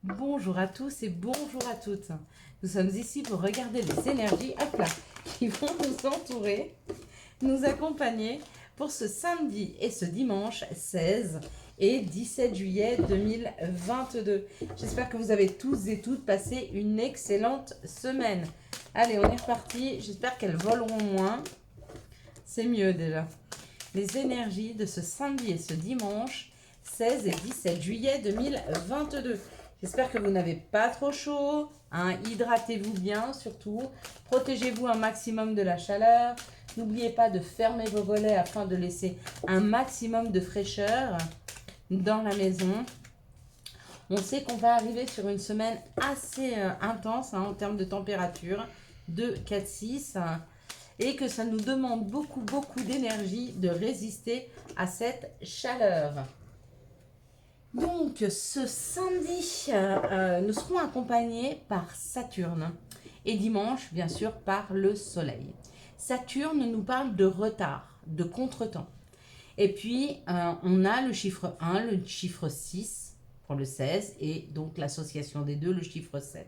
Bonjour à tous et bonjour à toutes. Nous sommes ici pour regarder les énergies, hop là, qui vont nous entourer, nous accompagner pour ce samedi et ce dimanche 16 et 17 juillet 2022. J'espère que vous avez tous et toutes passé une excellente semaine. Allez, on est reparti. J'espère qu'elles voleront moins. C'est mieux déjà. Les énergies de ce samedi et ce dimanche 16 et 17 juillet 2022. J'espère que vous n'avez pas trop chaud, hein. Hydratez-vous bien surtout, protégez-vous un maximum de la chaleur. N'oubliez pas de fermer vos volets afin de laisser un maximum de fraîcheur dans la maison. On sait qu'on va arriver sur une semaine assez intense en termes de température de 4-6 et que ça nous demande beaucoup d'énergie de résister à cette chaleur. Donc, ce samedi, nous serons accompagnés par Saturne et dimanche, bien sûr, par le Soleil. Saturne nous parle de retard, de contretemps. Et puis, on a le chiffre 1, le chiffre 6 pour le 16 et donc l'association des deux, le chiffre 7.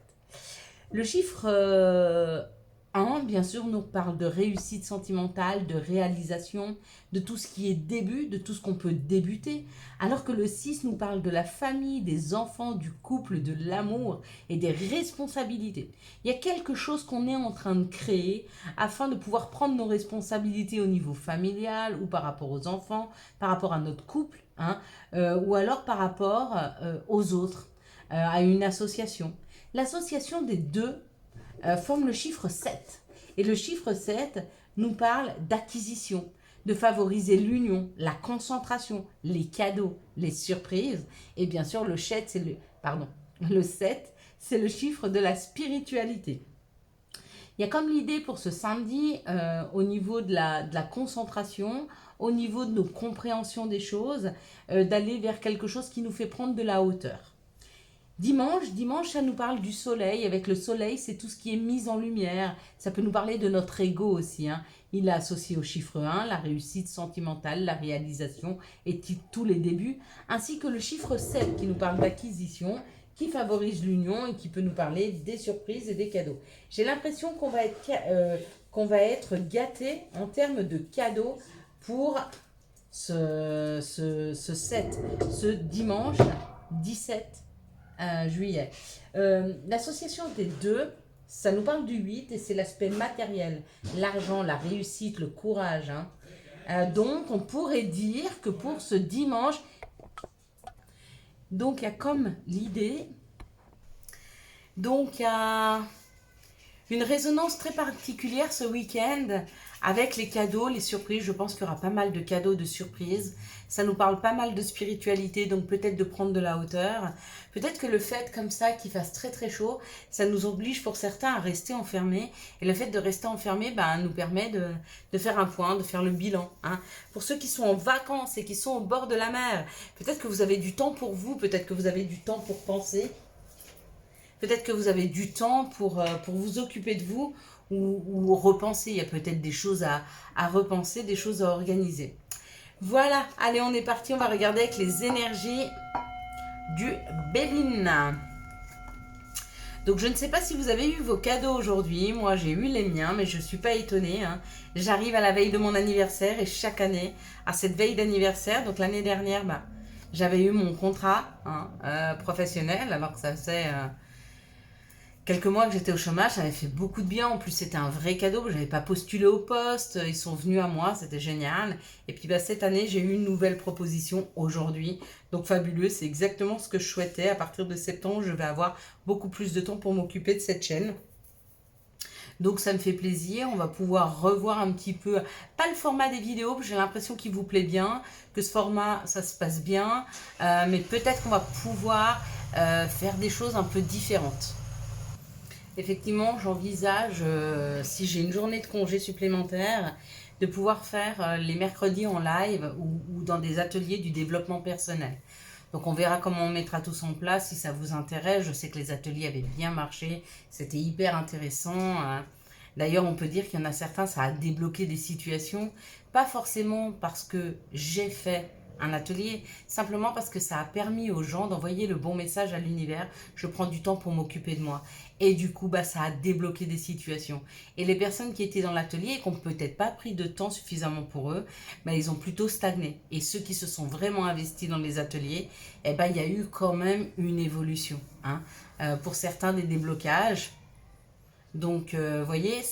Le chiffre 1, bien sûr, nous parle de réussite sentimentale, de réalisation, de tout ce qui est début, de tout ce qu'on peut débuter, alors que le 6 nous parle de la famille, des enfants, du couple, de l'amour et des responsabilités. Il y a quelque chose qu'on est en train de créer afin de pouvoir prendre nos responsabilités au niveau familial ou par rapport aux enfants, par rapport à notre couple, ou alors par rapport aux autres, à une association. L'association des deux forme le chiffre 7. Et le chiffre 7 nous parle d'acquisition, de favoriser l'union, la concentration, les cadeaux, les surprises. Et bien sûr, le 7, c'est le chiffre de la spiritualité. Il y a comme l'idée pour ce samedi, au niveau de la concentration, au niveau de nos compréhensions des choses, d'aller vers quelque chose qui nous fait prendre de la hauteur. Dimanche, ça nous parle du soleil. Avec le soleil, c'est tout ce qui est mis en lumière. Ça peut nous parler de notre ego aussi. Il est associé au chiffre 1, la réussite sentimentale, la réalisation et tous les débuts, ainsi que le chiffre 7 qui nous parle d'acquisition, qui favorise l'union et qui peut nous parler des surprises et des cadeaux. J'ai l'impression qu'on va être gâté en termes de cadeaux pour ce 7, ce dimanche 17 juillet. L'association des deux, ça nous parle du 8 et c'est l'aspect matériel, l'argent, la réussite, le courage. Donc, on pourrait dire que pour ce dimanche, donc il y a comme l'idée, donc il y a une résonance très particulière ce week-end avec les cadeaux, les surprises. Je pense qu'il y aura pas mal de cadeaux, de surprises. Ça nous parle pas mal de spiritualité, donc peut-être de prendre de la hauteur. Peut-être que le fait comme ça qu'il fasse très chaud, ça nous oblige pour certains à rester enfermés. Et le fait de rester enfermés nous permet de faire un point, de faire le bilan. Pour ceux qui sont en vacances et qui sont au bord de la mer, peut-être que vous avez du temps pour vous, peut-être que vous avez du temps pour penser. Peut-être que vous avez du temps pour vous occuper de vous ou repenser. Il y a peut-être des choses à repenser, des choses à organiser. Voilà, allez, on est parti. On va regarder avec les énergies du Béline. Donc, je ne sais pas si vous avez eu vos cadeaux aujourd'hui. Moi, j'ai eu les miens, mais je ne suis pas étonnée. J'arrive à la veille de mon anniversaire et chaque année, à cette veille d'anniversaire, donc l'année dernière, j'avais eu mon contrat professionnel, alors que ça faisait quelques mois que j'étais au chômage. Ça m'avait fait beaucoup de bien. En plus, c'était un vrai cadeau. Je n'avais pas postulé au poste. Ils sont venus à moi. C'était génial. Et puis, cette année, j'ai eu une nouvelle proposition aujourd'hui. Donc, fabuleux. C'est exactement ce que je souhaitais. À partir de septembre, je vais avoir beaucoup plus de temps pour m'occuper de cette chaîne. Donc, ça me fait plaisir. On va pouvoir revoir un petit peu, pas le format des vidéos, j'ai l'impression qu'il vous plaît bien, que ce format, ça se passe bien. Mais peut-être qu'on va pouvoir faire des choses un peu différentes. Effectivement, j'envisage, si j'ai une journée de congé supplémentaire, de pouvoir faire les mercredis en live ou dans des ateliers du développement personnel. Donc on verra comment on mettra tout ça en place, si ça vous intéresse. Je sais que les ateliers avaient bien marché, c'était hyper intéressant. D'ailleurs, on peut dire qu'il y en a certains, ça a débloqué des situations, pas forcément parce que j'ai fait un atelier, simplement parce que ça a permis aux gens d'envoyer le bon message à l'univers. Je prends du temps pour m'occuper de moi. Et du coup, ça a débloqué des situations. Et les personnes qui étaient dans l'atelier et qui n'ont peut-être pas pris de temps suffisamment pour eux, ils ont plutôt stagné. Et ceux qui se sont vraiment investis dans les ateliers, il y a eu quand même une évolution. Pour certains, des déblocages. Donc, vous voyez,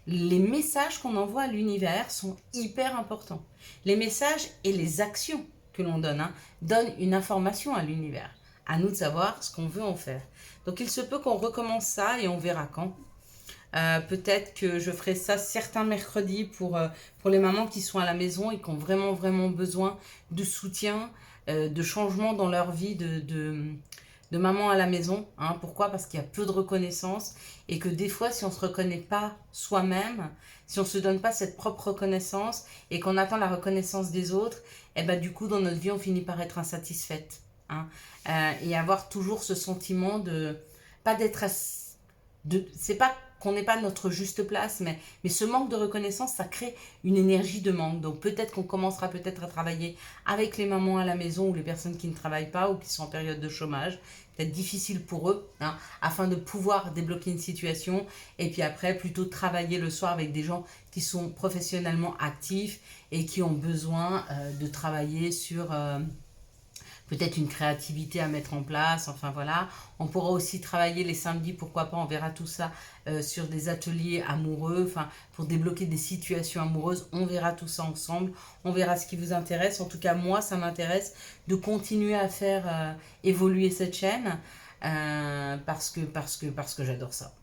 les messages qu'on envoie à l'univers sont hyper importants. Les messages et les actions que l'on donne donnent une information à l'univers. À nous de savoir ce qu'on veut en faire. Donc, il se peut qu'on recommence ça et on verra quand. Peut-être que je ferai ça certains mercredis pour les mamans qui sont à la maison et qui ont vraiment, vraiment besoin de soutien, de changement dans leur vie, de maman à la maison. Pourquoi? Parce qu'il y a peu de reconnaissance et que des fois, si on ne se reconnaît pas soi-même, si on ne se donne pas cette propre reconnaissance et qu'on attend la reconnaissance des autres, du coup, dans notre vie, on finit par être insatisfaite. Et avoir toujours ce sentiment de... Pas d'être... C'est pas qu'on n'est pas notre juste place, mais ce manque de reconnaissance, ça crée une énergie de manque. Donc peut-être qu'on commencera peut-être à travailler avec les mamans à la maison ou les personnes qui ne travaillent pas ou qui sont en période de chômage. Peut-être difficile pour eux, afin de pouvoir débloquer une situation. Et puis après, plutôt travailler le soir avec des gens qui sont professionnellement actifs et qui ont besoin de travailler sur... peut-être une créativité à mettre en place, enfin voilà. On pourra aussi travailler les samedis, pourquoi pas, on verra tout ça sur des ateliers amoureux, enfin pour débloquer des situations amoureuses, on verra tout ça ensemble, on verra ce qui vous intéresse. En tout cas, moi, ça m'intéresse de continuer à faire évoluer cette chaîne. Parce que j'adore ça.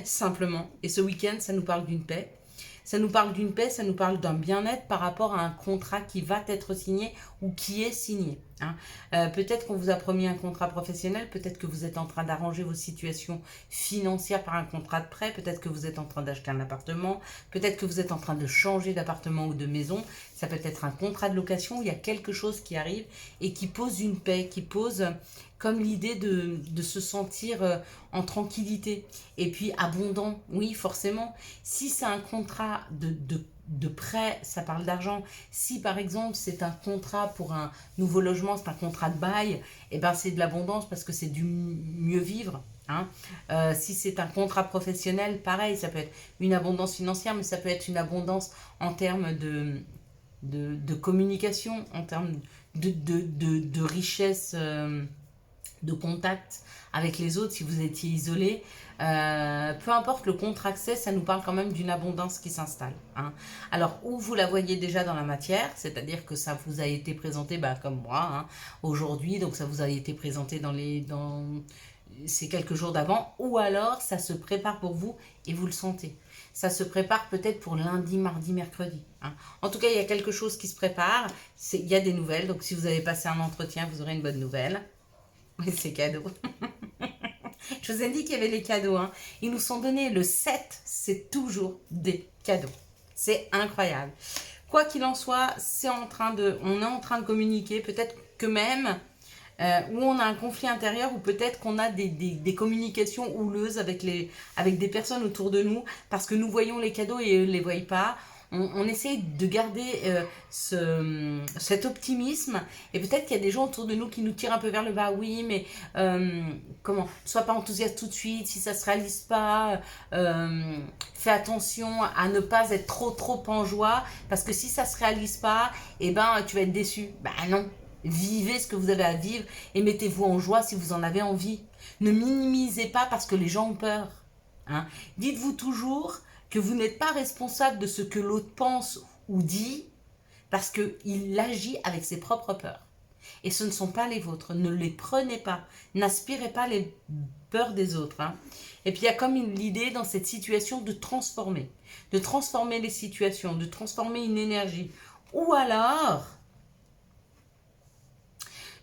Simplement. Et ce week-end, ça nous parle d'une paix. Ça nous parle d'une paix, ça nous parle d'un bien-être par rapport à un contrat qui va être signé ou qui est signé. Peut-être qu'on vous a promis un contrat professionnel, peut-être que vous êtes en train d'arranger vos situations financières par un contrat de prêt, peut-être que vous êtes en train d'acheter un appartement, peut-être que vous êtes en train de changer d'appartement ou de maison. Ça peut être un contrat de location où il y a quelque chose qui arrive et qui pose une paix, qui pose... comme l'idée de se sentir en tranquillité. Et puis abondant, oui, forcément. Si c'est un contrat de prêt, ça parle d'argent. Si par exemple c'est un contrat pour un nouveau logement, c'est un contrat de bail, c'est de l'abondance parce que c'est du mieux vivre. Si c'est un contrat professionnel, pareil, ça peut être une abondance financière, mais ça peut être une abondance en termes de communication, en termes de richesse... de contact avec les autres si vous étiez isolé. Peu importe le contrat que c'est, ça nous parle quand même d'une abondance qui s'installe. Alors, où vous la voyez déjà dans la matière, c'est-à-dire que ça vous a été présenté comme moi aujourd'hui, donc ça vous a été présenté dans ces quelques jours d'avant, ou alors ça se prépare pour vous et vous le sentez. Ça se prépare peut-être pour lundi, mardi, mercredi. En tout cas, il y a quelque chose qui se prépare, il y a des nouvelles, donc si vous avez passé un entretien, vous aurez une bonne nouvelle. Oui, c'est cadeau. Je vous ai dit qu'il y avait les cadeaux. Ils nous sont donnés le 7, c'est toujours des cadeaux. C'est incroyable. Quoi qu'il en soit, on est en train de communiquer, peut-être que même où on a un conflit intérieur, ou peut-être qu'on a des communications houleuses avec des personnes autour de nous, parce que nous voyons les cadeaux et eux ne les voient pas. On essaye de garder cet optimisme, et peut-être qu'il y a des gens autour de nous qui nous tirent un peu vers le bas. Oui, mais ne sois pas enthousiaste tout de suite, si ça ne se réalise pas, fais attention à ne pas être trop en joie, parce que si ça ne se réalise pas, tu vas être déçu. Non, vivez ce que vous avez à vivre et mettez-vous en joie si vous en avez envie. Ne minimisez pas parce que les gens ont peur. Dites-vous toujours que vous n'êtes pas responsable de ce que l'autre pense ou dit, parce qu'il agit avec ses propres peurs. Et ce ne sont pas les vôtres. Ne les prenez pas. N'aspirez pas les peurs des autres. Et puis il y a comme l'idée dans cette situation de transformer les situations, de transformer une énergie. Ou alors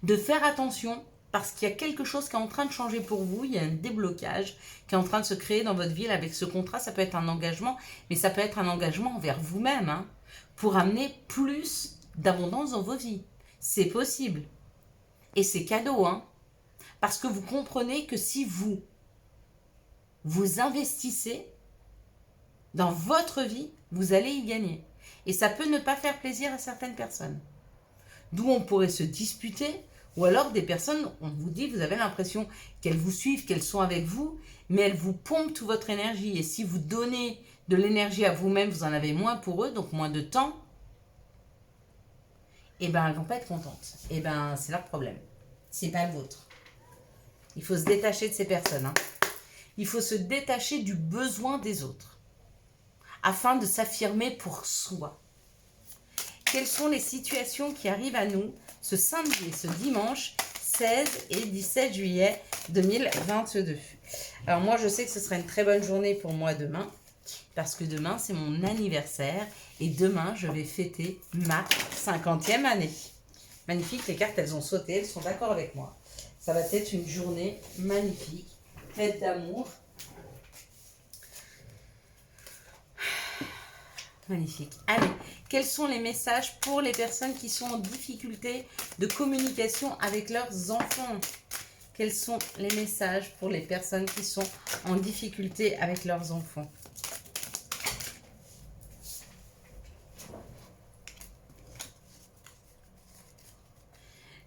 de faire attention, parce qu'il y a quelque chose qui est en train de changer pour vous, il y a un déblocage qui est en train de se créer dans votre vie avec ce contrat. Ça peut être un engagement, mais ça peut être un engagement envers vous-même, pour amener plus d'abondance dans vos vies. C'est possible. Et c'est cadeau, parce que vous comprenez que si vous investissez dans votre vie, vous allez y gagner. Et ça peut ne pas faire plaisir à certaines personnes. d'où on pourrait se disputer, ou alors des personnes, on vous dit, vous avez l'impression qu'elles vous suivent, qu'elles sont avec vous, mais elles vous pompent toute votre énergie. Et si vous donnez de l'énergie à vous-même, vous en avez moins pour eux, donc moins de temps, et ben elles vont pas être contentes. Et ben c'est leur problème. C'est pas le vôtre. Il faut se détacher de ces personnes. Hein. Il faut se détacher du besoin des autres afin de s'affirmer pour soi. Quelles sont les situations qui arrivent à nous ce samedi et ce dimanche 16 et 17 juillet 2022. Alors moi, je sais que ce sera une très bonne journée pour moi demain, parce que demain, c'est mon anniversaire, et demain, je vais fêter ma 50e année. Magnifique, les cartes, elles ont sauté, elles sont d'accord avec moi. Ça va être une journée magnifique, faite d'amour. Magnifique. Allez, quels sont les messages pour les personnes qui sont en difficulté de communication avec leurs enfants? Quels sont les messages pour les personnes qui sont en difficulté avec leurs enfants?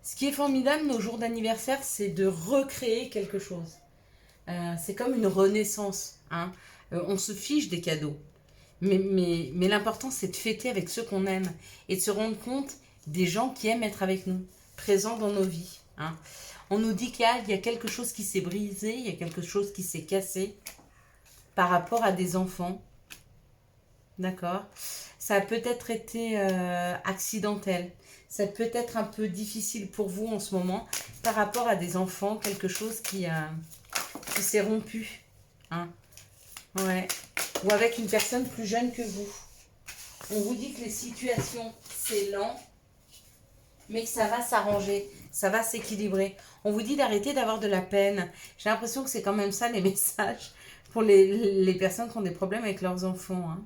Ce qui est formidable nos jours d'anniversaire, c'est de recréer quelque chose. C'est comme une renaissance. Hein. On se fiche des cadeaux. Mais l'important, c'est de fêter avec ceux qu'on aime et de se rendre compte des gens qui aiment être avec nous, présents dans nos vies. Hein. On nous dit qu'il y a quelque chose qui s'est brisé, il y a quelque chose qui s'est cassé par rapport à des enfants. D'accord? Ça a peut-être été accidentel. Ça peut être un peu difficile pour vous en ce moment par rapport à des enfants, quelque chose qui s'est rompu. Hein. Ouais. Ou avec une personne plus jeune que vous. On vous dit que les situations, c'est lent, mais que ça va s'arranger, ça va s'équilibrer. On vous dit d'arrêter d'avoir de la peine. J'ai l'impression que c'est quand même ça les messages pour les personnes qui ont des problèmes avec leurs enfants. Hein.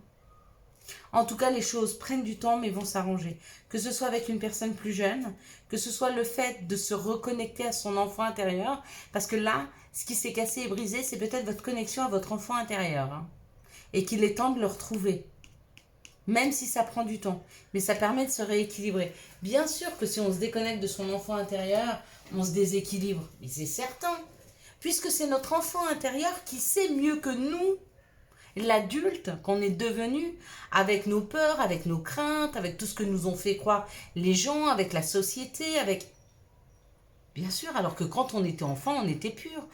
En tout cas, les choses prennent du temps, mais vont s'arranger. Que ce soit avec une personne plus jeune, que ce soit le fait de se reconnecter à son enfant intérieur, parce que là, ce qui s'est cassé et brisé, c'est peut-être votre connexion à votre enfant intérieur. Hein. Et qu'il est temps de le retrouver. Même si ça prend du temps. Mais ça permet de se rééquilibrer. Bien sûr que si on se déconnecte de son enfant intérieur, on se déséquilibre. Mais c'est certain. Puisque c'est notre enfant intérieur qui sait mieux que nous, l'adulte qu'on est devenu, avec nos peurs, avec nos craintes, avec tout ce que nous ont fait croire les gens, avec la société, avec... Bien sûr, alors que quand on était enfant, on était pur.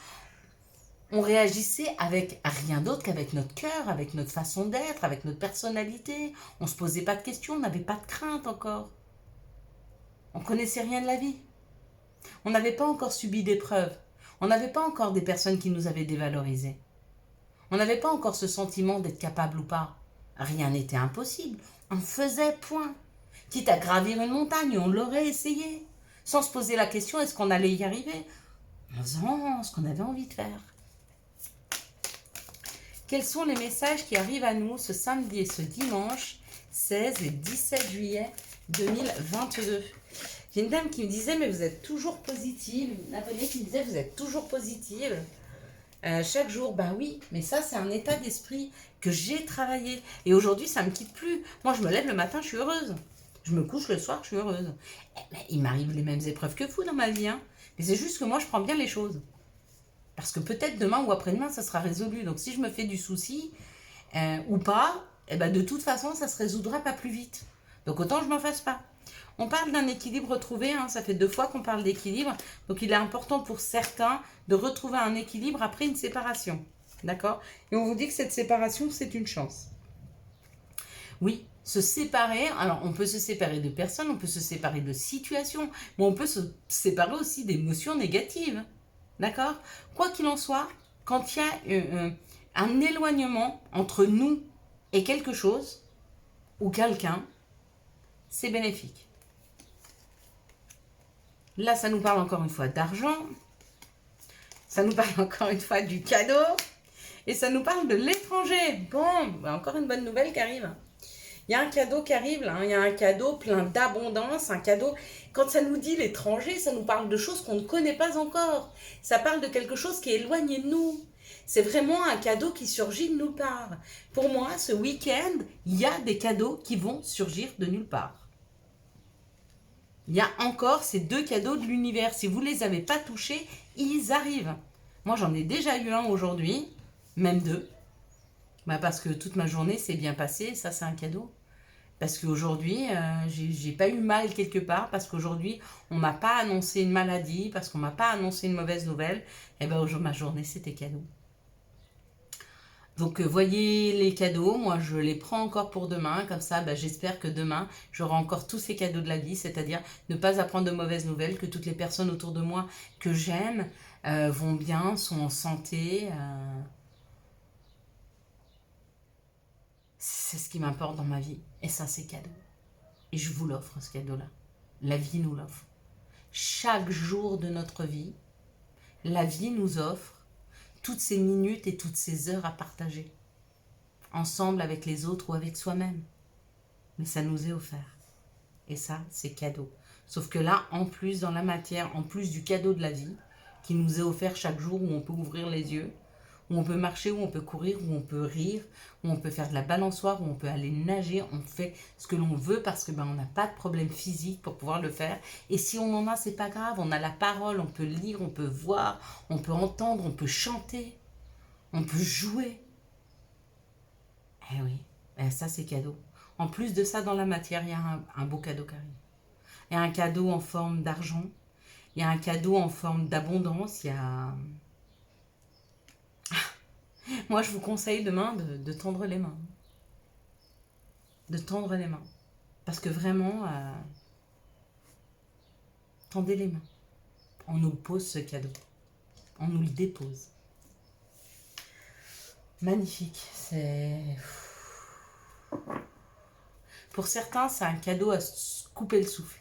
On réagissait avec rien d'autre qu'avec notre cœur, avec notre façon d'être, avec notre personnalité. On ne se posait pas de questions, on n'avait pas de crainte encore. On ne connaissait rien de la vie. On n'avait pas encore subi d'épreuves. On n'avait pas encore des personnes qui nous avaient dévalorisés. On n'avait pas encore ce sentiment d'être capable ou pas. Rien n'était impossible. On faisait point. Quitte à gravir une montagne, on l'aurait essayé. Sans se poser la question, est-ce qu'on allait y arriver? En faisant ce qu'on avait envie de faire. Quels sont les messages qui arrivent à nous ce samedi et ce dimanche 16 et 17 juillet 2022? J'ai une dame qui me disait, mais vous êtes toujours positive. Une abonnée qui me disait, vous êtes toujours positive. Chaque jour, ben oui, mais ça, c'est un état d'esprit que j'ai travaillé. Et aujourd'hui, ça ne me quitte plus. Moi, je me lève le matin, je suis heureuse. Je me couche le soir, je suis heureuse. Il m'arrive les mêmes épreuves que vous dans ma vie. Hein. Mais c'est juste que moi, je prends bien les choses. Parce que peut-être demain ou après-demain, ça sera résolu. Donc si je me fais du souci ou pas, eh ben, de toute façon, ça se résoudra pas plus vite. Donc autant je m'en fasse pas. On parle d'un équilibre retrouvé. Hein, ça fait 2 fois qu'on parle d'équilibre. Donc il est important pour certains de retrouver un équilibre après une séparation. D'accord? Et on vous dit que cette séparation, c'est une chance. Oui, se séparer. Alors on peut se séparer de personnes, on peut se séparer de situations, mais on peut se séparer aussi d'émotions négatives. D'accord? Quoi qu'il en soit, quand il y a un éloignement entre nous et quelque chose ou quelqu'un, c'est bénéfique. Là, ça nous parle encore une fois d'argent, ça nous parle encore une fois du cadeau et ça nous parle de l'étranger. Bon, encore une bonne nouvelle qui arrive. Il y a un cadeau qui arrive là, hein. Il y a un cadeau plein d'abondance, un cadeau... Quand ça nous dit l'étranger, ça nous parle de choses qu'on ne connaît pas encore. Ça parle de quelque chose qui est éloigné de nous. C'est vraiment un cadeau qui surgit de nulle part. Pour moi, ce week-end, il y a des cadeaux qui vont surgir de nulle part. Il y a encore ces 2 cadeaux de l'univers. Si vous ne les avez pas touchés, ils arrivent. Moi, j'en ai déjà eu un aujourd'hui, même 2. Bah parce que toute ma journée s'est bien passée, ça c'est un cadeau. Parce qu'aujourd'hui, j'ai pas eu mal quelque part, parce qu'aujourd'hui, on m'a pas annoncé une maladie, parce qu'on m'a pas annoncé une mauvaise nouvelle. Et ben aujourd'hui, ma journée, c'était cadeau. Donc, voyez les cadeaux, moi je les prends encore pour demain, comme ça j'espère que demain j'aurai encore tous ces cadeaux de la vie, c'est-à-dire ne pas apprendre de mauvaises nouvelles, que toutes les personnes autour de moi que j'aime vont bien, sont en santé. C'est ce qui m'importe dans ma vie, et ça c'est cadeau. Et je vous l'offre ce cadeau-là. La vie nous l'offre. Chaque jour de notre vie, la vie nous offre toutes ces minutes et toutes ces heures à partager, ensemble avec les autres ou avec soi-même. Mais ça nous est offert. Et ça, c'est cadeau. Sauf que là, en plus, dans la matière, en plus du cadeau de la vie, qui nous est offert chaque jour, où on peut ouvrir les yeux, où on peut marcher, où on peut courir, où on peut rire, où on peut faire de la balançoire, où on peut aller nager, on fait ce que l'on veut parce que on n'a pas de problème physique pour pouvoir le faire. Et si on en a, c'est pas grave, on a la parole, on peut lire, on peut voir, on peut entendre, on peut chanter, on peut jouer. Eh oui, ça c'est cadeau. En plus de ça, dans la matière, il y a un beau cadeau qui arrive. Il y a un cadeau en forme d'argent, il y a un cadeau en forme d'abondance, il y a... Moi, je vous conseille demain de tendre les mains. De tendre les mains. Parce que vraiment, tendez les mains. On nous le pose, ce cadeau. On nous le dépose. Magnifique. C'est... Pour certains, c'est un cadeau à couper le souffle.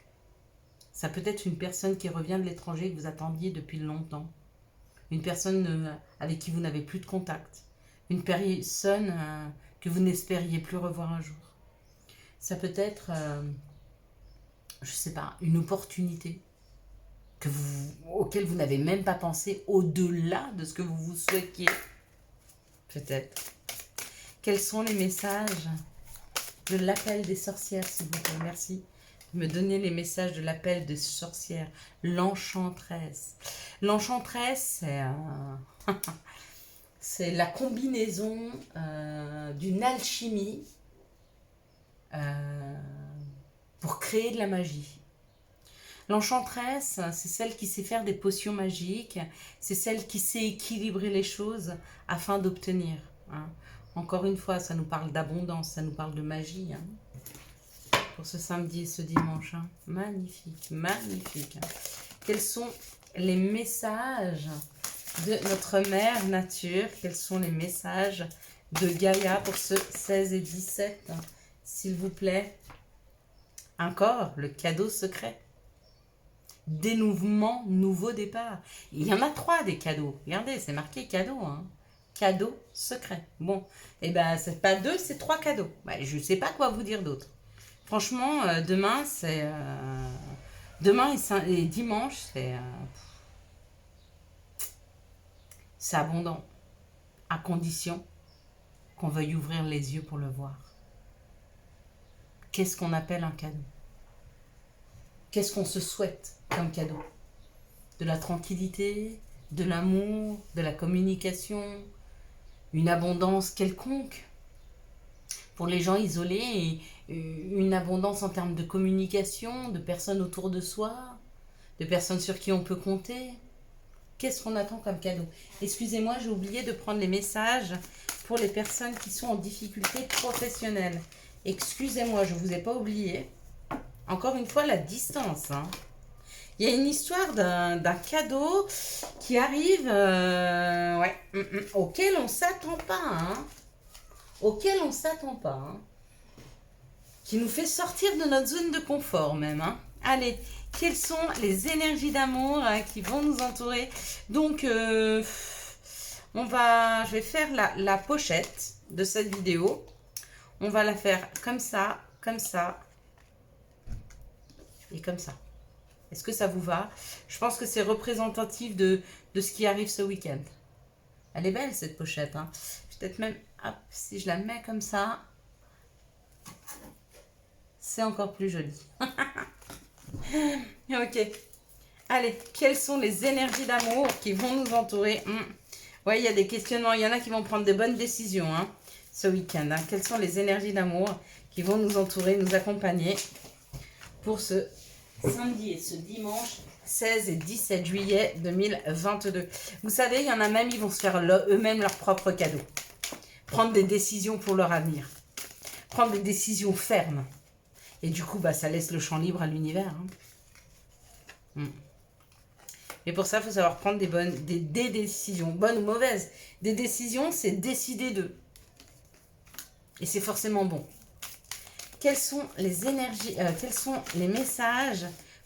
Ça peut être une personne qui revient de l'étranger que vous attendiez depuis longtemps. Une personne avec qui vous n'avez plus de contact. Une personne que vous n'espériez plus revoir un jour. Ça peut être, je ne sais pas, une opportunité auquel vous n'avez même pas pensé, au-delà de ce que vous vous souhaitiez. Peut-être. Quels sont les messages de l'appel des sorcières, s'il vous plaît? Merci. Me donner les messages de l'appel des sorcières. L'enchanteresse. L'enchanteresse, c'est la combinaison d'une alchimie pour créer de la magie. L'enchanteresse, c'est celle qui sait faire des potions magiques, c'est celle qui sait équilibrer les choses afin d'obtenir. Hein. Encore une fois, ça nous parle d'abondance, ça nous parle de magie. Hein. Pour ce samedi et ce dimanche. Hein. Magnifique, magnifique. Quels sont les messages de notre mère nature? Quels sont les messages de Gaïa pour ce 16 et 17? S'il vous plaît. Encore, le cadeau secret. Dénouement, nouveau départ. Il y en a 3 des cadeaux. Regardez, c'est marqué cadeau. Hein. Cadeau secret. Bon, et c'est pas 2, c'est 3 cadeaux. Je ne sais pas quoi vous dire d'autre. Franchement, demain, c'est... demain et dimanche, c'est abondant. À condition qu'on veuille ouvrir les yeux pour le voir. Qu'est-ce qu'on appelle un cadeau? Qu'est-ce qu'on se souhaite comme cadeau? De la tranquillité, de l'amour, de la communication, une abondance quelconque. Pour les gens isolés, une abondance en termes de communication, de personnes autour de soi, de personnes sur qui on peut compter. Qu'est-ce qu'on attend comme cadeau? Excusez-moi, j'ai oublié de prendre les messages pour les personnes qui sont en difficulté professionnelle. Excusez-moi, je ne vous ai pas oublié. Encore une fois, la distance. Hein. Il y a une histoire d'un cadeau qui arrive auquel on ne s'attend pas. Hein. Auquel on ne s'attend pas. Hein. Qui nous fait sortir de notre zone de confort même. Hein. Allez, quelles sont les énergies d'amour qui vont nous entourer? Donc, je vais faire la pochette de cette vidéo. On va la faire comme ça et comme ça. Est-ce que ça vous va? Je pense que c'est représentatif de ce qui arrive ce week-end. Elle est belle cette pochette. Hein. Peut-être même, hop, si je la mets comme ça, c'est encore plus joli. Ok. Allez, quelles sont les énergies d'amour qui vont nous entourer? Ouais, il y a des questionnements. Il y en a qui vont prendre de bonnes décisions ce week-end. Quelles sont les énergies d'amour qui vont nous entourer, nous accompagner pour ce samedi et ce dimanche 16 et 17 juillet 2022. Vous savez, il y en a même, ils vont se faire eux-mêmes leur propre cadeau. Prendre des décisions pour leur avenir. Prendre des décisions fermes. Et du coup, ça laisse le champ libre à l'univers. Et pour ça, il faut savoir prendre des décisions, bonnes ou mauvaises. Des décisions, c'est décider d'eux. Et c'est forcément bon. Quelles sont les énergies, quels sont les messages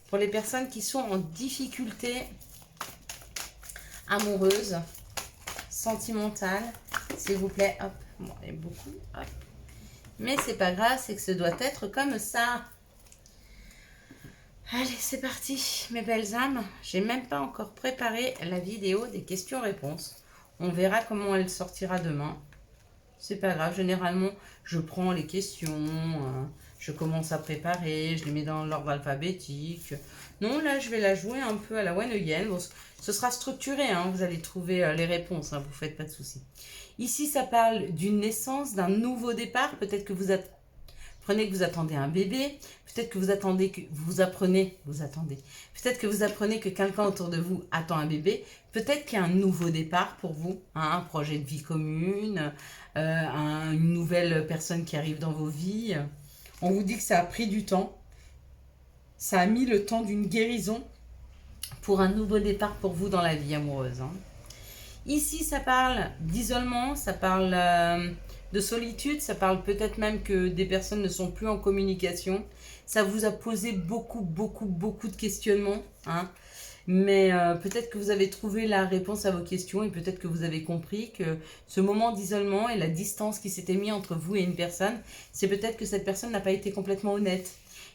pour les personnes qui sont en difficulté amoureuse, sentimentale, s'il vous plaît. Hop, bon, il y a beaucoup. Hop. Mais c'est pas grave, c'est que ce doit être comme ça. Allez, c'est parti, mes belles âmes. J'ai même pas encore préparé la vidéo des questions-réponses. On verra comment elle sortira demain. C'est pas grave, généralement, je prends les questions, je commence à préparer, je les mets dans l'ordre alphabétique. Non, là, je vais la jouer un peu à la one again. Bon, ce sera structuré, vous allez trouver les réponses, vous faites pas de soucis. Ici, ça parle d'une naissance, d'un nouveau départ. Peut-être que vous apprenez que vous attendez un bébé. Peut-être que vous attendez que Peut-être que vous apprenez que quelqu'un autour de vous attend un bébé. Peut-être qu'il y a un nouveau départ pour vous, un projet de vie commune, une nouvelle personne qui arrive dans vos vies. On vous dit que ça a pris du temps. Ça a mis le temps d'une guérison pour un nouveau départ pour vous dans la vie amoureuse. Ici, ça parle d'isolement, ça parle de solitude, ça parle peut-être même que des personnes ne sont plus en communication. Ça vous a posé beaucoup de questionnements. Mais peut-être que vous avez trouvé la réponse à vos questions et peut-être que vous avez compris que ce moment d'isolement et la distance qui s'était mis entre vous et une personne, c'est peut-être que cette personne n'a pas été complètement honnête.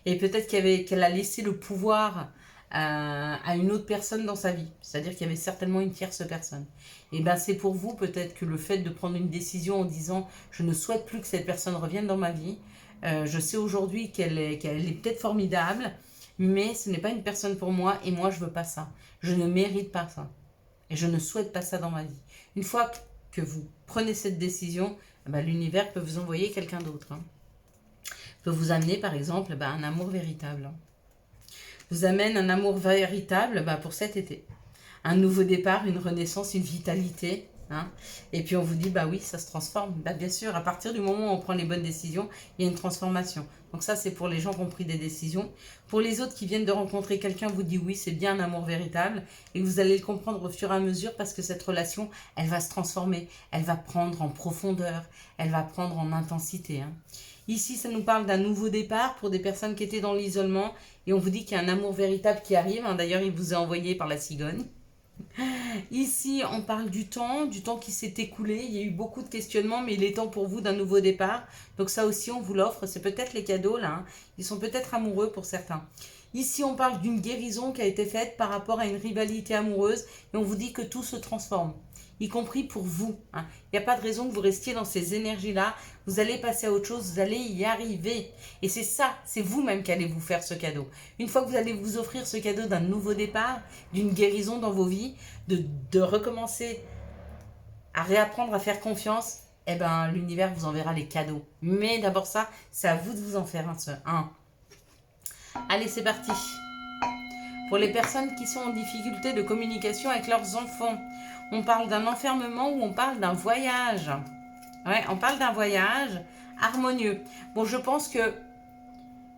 Et peut-être qu'elle a laissé le pouvoir à une autre personne dans sa vie. C'est-à-dire qu'il y avait certainement une tierce personne. Et c'est pour vous peut-être que le fait de prendre une décision en disant « je ne souhaite plus que cette personne revienne dans ma vie », je sais aujourd'hui qu'elle est peut-être formidable, mais ce n'est pas une personne pour moi et moi je veux pas ça. Je ne mérite pas ça. Et je ne souhaite pas ça dans ma vie. Une fois que vous prenez cette décision, l'univers peut vous envoyer quelqu'un d'autre. Peut vous amener par exemple un amour véritable. Vous amène un amour véritable pour cet été. Un nouveau départ, une renaissance, une vitalité. Et puis on vous dit, oui, ça se transforme. Bien sûr, à partir du moment où on prend les bonnes décisions, il y a une transformation. Donc ça, c'est pour les gens qui ont pris des décisions. Pour les autres qui viennent de rencontrer quelqu'un, vous dit oui, c'est bien un amour véritable. Et vous allez le comprendre au fur et à mesure parce que cette relation, elle va se transformer. Elle va prendre en profondeur. Elle va prendre en intensité. Ici, ça nous parle d'un nouveau départ pour des personnes qui étaient dans l'isolement. Et on vous dit qu'il y a un amour véritable qui arrive. D'ailleurs, il vous est envoyé par la cigogne. Ici, on parle du temps qui s'est écoulé. Il y a eu beaucoup de questionnements, mais il est temps pour vous d'un nouveau départ. Donc ça aussi, on vous l'offre. C'est peut-être les cadeaux, là. Ils sont peut-être amoureux pour certains. Ici, on parle d'une guérison qui a été faite par rapport à une rivalité amoureuse. Et on vous dit que tout se transforme, y compris pour vous. Il n'y a pas de raison que vous restiez dans ces énergies-là. Vous allez passer à autre chose, vous allez y arriver. Et c'est ça, c'est vous-même qui allez vous faire ce cadeau. Une fois que vous allez vous offrir ce cadeau d'un nouveau départ, d'une guérison dans vos vies, de recommencer à réapprendre à faire confiance, l'univers vous enverra les cadeaux. Mais d'abord ça, c'est à vous de vous en faire un. Allez, c'est parti. Pour les personnes qui sont en difficulté de communication avec leurs enfants, on parle d'un enfermement ou on parle d'un voyage. Ouais, on parle d'un voyage harmonieux. Bon, je pense que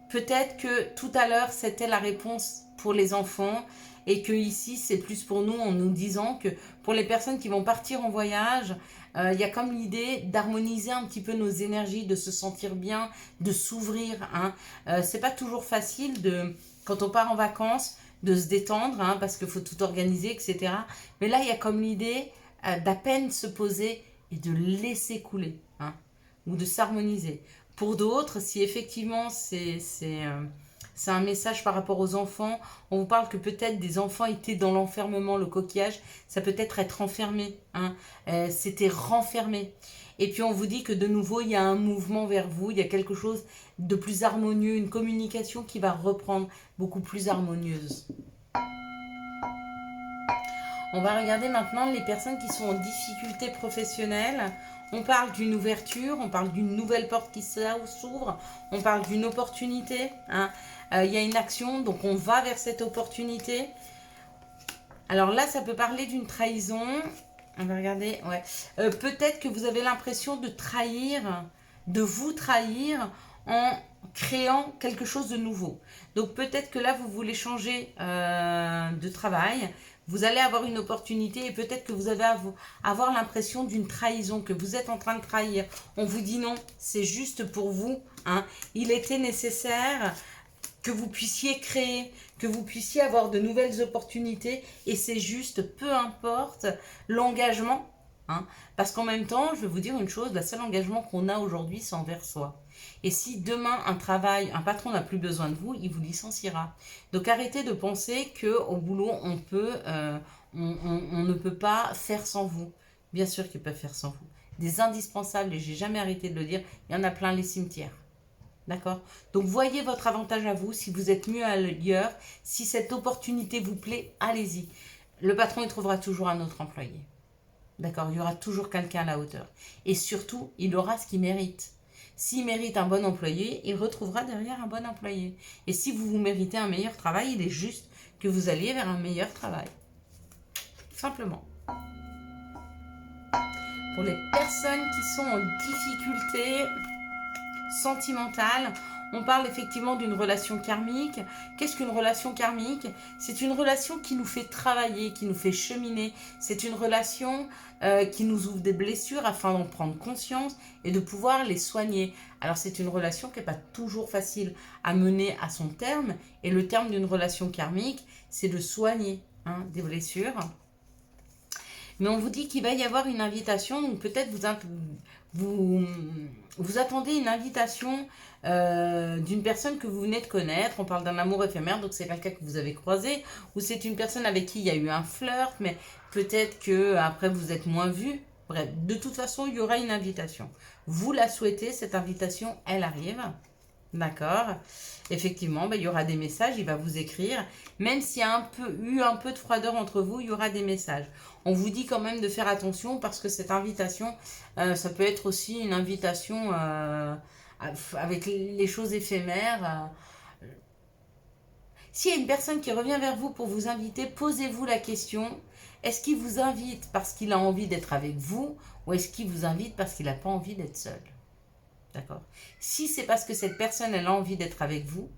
peut-être que tout à l'heure, c'était la réponse pour les enfants et que ici, c'est plus pour nous en nous disant que pour les personnes qui vont partir en voyage, il y a comme l'idée d'harmoniser un petit peu nos énergies, de se sentir bien, de s'ouvrir. C'est pas toujours facile quand on part en vacances de se détendre parce qu'il faut tout organiser, etc. Mais là, il y a comme l'idée d'à peine se poser et de laisser couler ou de s'harmoniser. Pour d'autres, si effectivement C'est un message par rapport aux enfants. On vous parle que peut-être des enfants étaient dans l'enfermement, le coquillage. Ça peut être enfermé. Hein. C'était renfermé. Et puis on vous dit que de nouveau, il y a un mouvement vers vous. Il y a quelque chose de plus harmonieux, une communication qui va reprendre beaucoup plus harmonieuse. On va regarder maintenant les personnes qui sont en difficulté professionnelle. On parle d'une ouverture, on parle d'une nouvelle porte qui s'ouvre, on parle d'une opportunité. Hein. Il y a une action, donc on va vers cette opportunité. Alors là, ça peut parler d'une trahison. On va regarder, ouais. Peut-être que vous avez l'impression de trahir, de vous trahir en créant quelque chose de nouveau. Donc peut-être que là, vous voulez changer de travail. Vous allez avoir une opportunité et peut-être que vous allez avoir l'impression d'une trahison, que vous êtes en train de trahir. On vous dit non, c'est juste pour vous. Hein. Il était nécessaire que vous puissiez créer, que vous puissiez avoir de nouvelles opportunités et c'est juste, peu importe l'engagement. Hein. Parce qu'en même temps, je vais vous dire une chose, le seul engagement qu'on a aujourd'hui, c'est envers soi. Et si demain, un patron n'a plus besoin de vous, il vous licenciera. Donc arrêtez de penser qu'au boulot, on ne peut pas faire sans vous. Bien sûr qu'ils peuvent faire sans vous. Des indispensables, et j'ai jamais arrêté de le dire, il y en a plein les cimetières. D'accord? Donc voyez votre avantage à vous, si vous êtes mieux ailleurs, si cette opportunité vous plaît, allez-y. Le patron, il trouvera toujours un autre employé. D'accord? Il y aura toujours quelqu'un à la hauteur. Et surtout, il aura ce qu'il mérite. S'il mérite un bon employé, il retrouvera derrière un bon employé. Et si vous méritez un meilleur travail, il est juste que vous alliez vers un meilleur travail. Simplement. Pour les personnes qui sont en difficulté sentimentale, on parle effectivement d'une relation karmique. Qu'est-ce qu'une relation karmique? C'est une relation qui nous fait travailler, qui nous fait cheminer. C'est une relation qui nous ouvre des blessures afin d'en prendre conscience et de pouvoir les soigner. Alors c'est une relation qui n'est pas toujours facile à mener à son terme. Et le terme d'une relation karmique, c'est de soigner des blessures. Mais on vous dit qu'il va y avoir une invitation, donc peut-être vous attendez une invitation d'une personne que vous venez de connaître. On parle d'un amour éphémère, donc c'est quelqu'un que vous avez croisé, ou c'est une personne avec qui il y a eu un flirt, mais peut-être que après vous êtes moins vu. Bref, de toute façon, il y aura une invitation. Vous la souhaitez, cette invitation, elle arrive. D'accord. Effectivement, il y aura des messages, il va vous écrire. Même s'il y a eu un peu de froideur entre vous, il y aura des messages. On vous dit quand même de faire attention parce que cette invitation, ça peut être aussi une invitation avec les choses éphémères. S'il y a une personne qui revient vers vous pour vous inviter, posez-vous la question, est-ce qu'il vous invite parce qu'il a envie d'être avec vous ou est-ce qu'il vous invite parce qu'il n'a pas envie d'être seul? D'accord. Si c'est parce que cette personne, elle a envie d'être avec vous,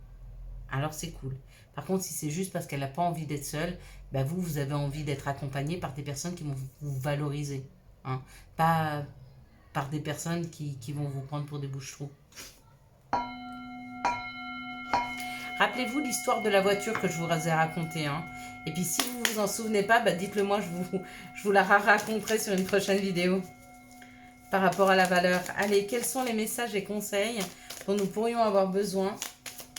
alors c'est cool. Par contre, si c'est juste parce qu'elle n'a pas envie d'être seule, vous avez envie d'être accompagné par des personnes qui vont vous valoriser. Hein. Pas par des personnes qui vont vous prendre pour des bouches-trous. Rappelez-vous l'histoire de la voiture que je vous ai racontée. Hein. Et puis si vous vous en souvenez pas, dites-le moi, je vous la raconterai sur une prochaine vidéo. Par rapport à la valeur. Allez, quels sont les messages et conseils dont nous pourrions avoir besoin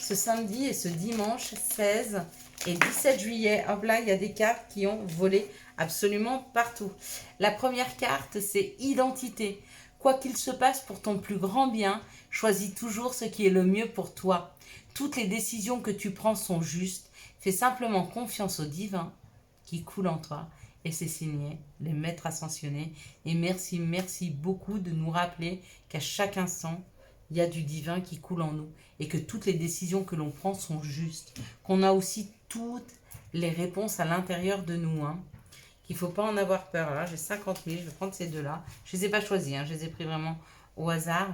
ce samedi et ce dimanche 16 et 17 juillet? Hop là, il y a des cartes qui ont volé absolument partout. La première carte, c'est identité. Quoi qu'il se passe pour ton plus grand bien, choisis toujours ce qui est le mieux pour toi. Toutes les décisions que tu prends sont justes. Fais simplement confiance au divin qui coule en toi. Et c'est signé, les maîtres ascensionnés. Et merci beaucoup de nous rappeler qu'à chaque instant, il y a du divin qui coule en nous. Et que toutes les décisions que l'on prend sont justes. Qu'on a aussi toutes les réponses à l'intérieur de nous. Qu'il ne faut pas en avoir peur. Là, j'ai 50 000, je vais prendre ces deux-là. Je ne les ai pas choisis, je les ai pris vraiment au hasard.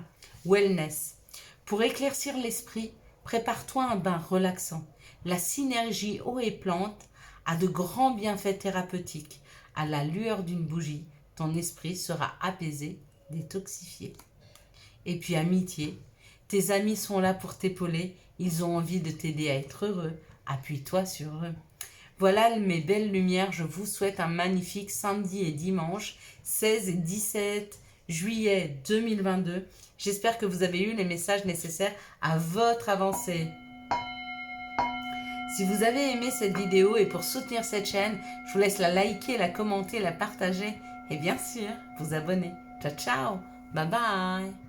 Wellness. Pour éclaircir l'esprit, prépare-toi un bain relaxant. La synergie eau et plante a de grands bienfaits thérapeutiques. À la lueur d'une bougie, ton esprit sera apaisé, détoxifié. Et puis amitié, tes amis sont là pour t'épauler, ils ont envie de t'aider à être heureux, appuie-toi sur eux. Voilà mes belles lumières, je vous souhaite un magnifique samedi et dimanche 16 et 17 juillet 2022. J'espère que vous avez eu les messages nécessaires à votre avancée. Si vous avez aimé cette vidéo et pour soutenir cette chaîne, je vous laisse la liker, la commenter, la partager et bien sûr vous abonner. Ciao ciao, bye bye.